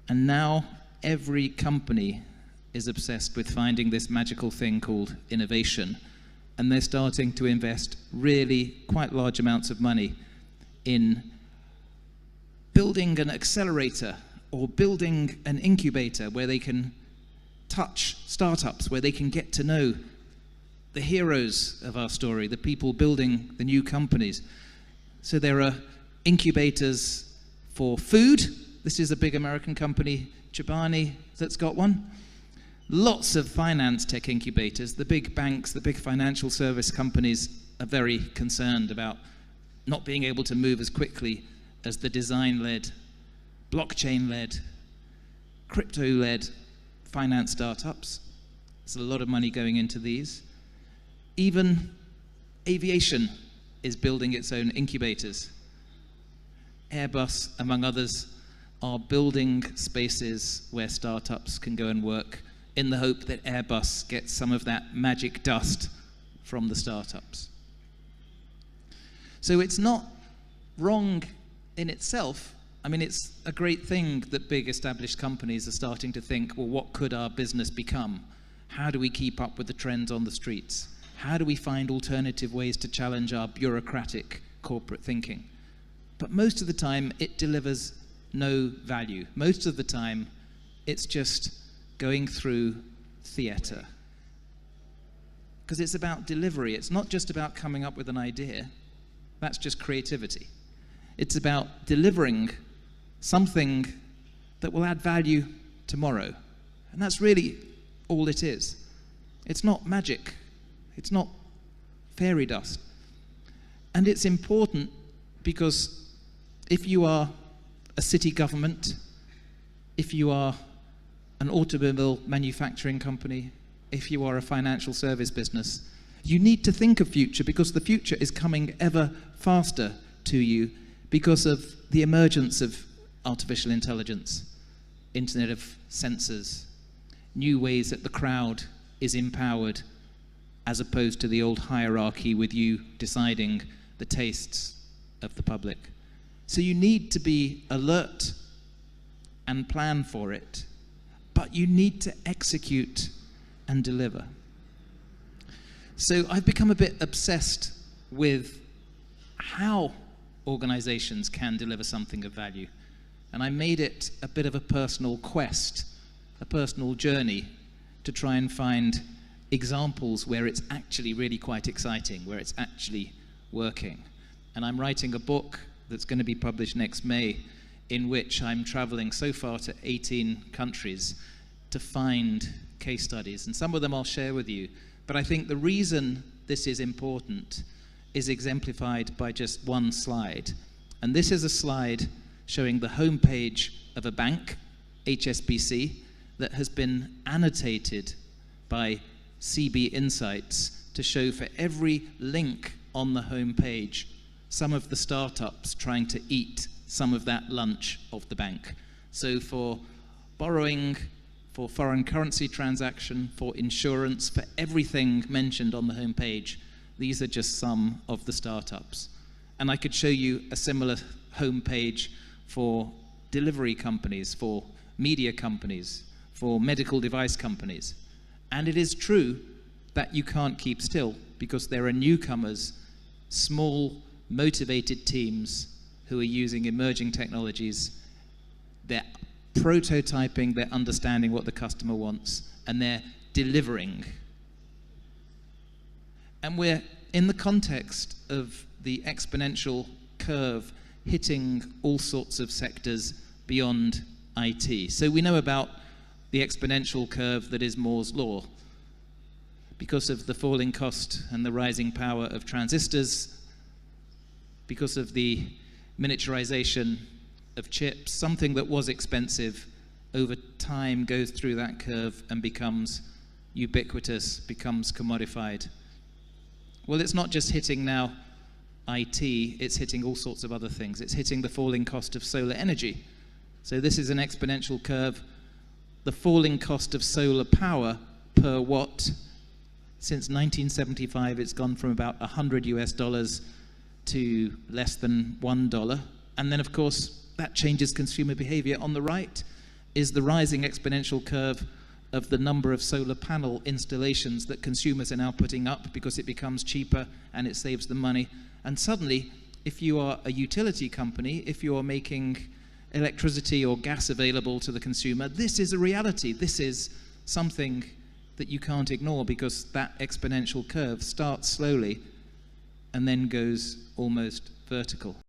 And now every company is obsessed with finding this magical thing called innovation. And they're starting to invest really quite large amounts of money in building an accelerator or building an incubator where they can touch startups, where they can get to know the heroes of our story, the people building the new companies. So there are incubators for food. This is a big American company, Chobani, that's got one. Lots of finance tech incubators. The big banks, the big financial service companies are very concerned about not being able to move as quickly as the design-led, blockchain-led, crypto-led finance startups. There's a lot of money going into these. Even aviation is building its own incubators. Airbus, among others, are building spaces where startups can go and work in the hope that Airbus gets some of that magic dust from the startups. So it's not wrong in itself. I mean, it's a great thing that big established companies are starting to think, well, what could our business become? How do we keep up with the trends on the streets? How do we find alternative ways to challenge our bureaucratic corporate thinking? But most of the time, it delivers no value. Most of the time, it's just going through theater. Because it's about delivery. It's not just about coming up with an idea. That's just creativity. It's about delivering something that will add value tomorrow. And that's really all it is. It's not magic. It's not fairy dust. And it's important because if you are a city government, if you are an automobile manufacturing company, if you are a financial service business, you need to think of future because the future is coming ever faster to you because of the emergence of artificial intelligence, Internet of Sensors, new ways that the crowd is empowered as opposed to the old hierarchy with you deciding the tastes of the public. So you need to be alert and plan for it, but you need to execute and deliver. So I've become a bit obsessed with how organizations can deliver something of value. And I made it a bit of a personal quest, a personal journey to try and find examples where it's actually really quite exciting, where it's actually working. And I'm writing a book that's going to be published next May in which I'm traveling so far to 18 countries to find case studies. And some of them I'll share with you. But I think the reason this is important is exemplified by just one slide. And this is a slide showing the homepage of a bank, HSBC, that has been annotated by CB Insights to show for every link on the homepage some of the startups trying to eat some of that lunch of the bank. So for borrowing, for foreign currency transaction, for insurance, for everything mentioned on the homepage, these are just some of the startups. And I could show you a similar homepage for delivery companies, for media companies, for medical device companies. And it is true that you can't keep still because there are newcomers, small, motivated teams who are using emerging technologies. They're prototyping, they're understanding what the customer wants, and they're delivering. And we're in the context of the exponential curve hitting all sorts of sectors beyond IT. So we know about the exponential curve that is Moore's law. Because of the falling cost and the rising power of transistors, because of the miniaturization of chips, something that was expensive over time goes through that curve and becomes ubiquitous, becomes commodified. Well, it's not just hitting now IT, it's hitting all sorts of other things. It's hitting the falling cost of solar energy. So this is an exponential curve. The falling cost of solar power per watt, since 1975, it's gone from about $100 to less than $1. And then, of course, that changes consumer behavior on the right. is the rising exponential curve of the number of solar panel installations that consumers are now putting up because it becomes cheaper and it saves them money. And suddenly, if you are a utility company, if you are making electricity or gas available to the consumer, this is a reality. This is something that you can't ignore, because that exponential curve starts slowly and then goes almost vertical.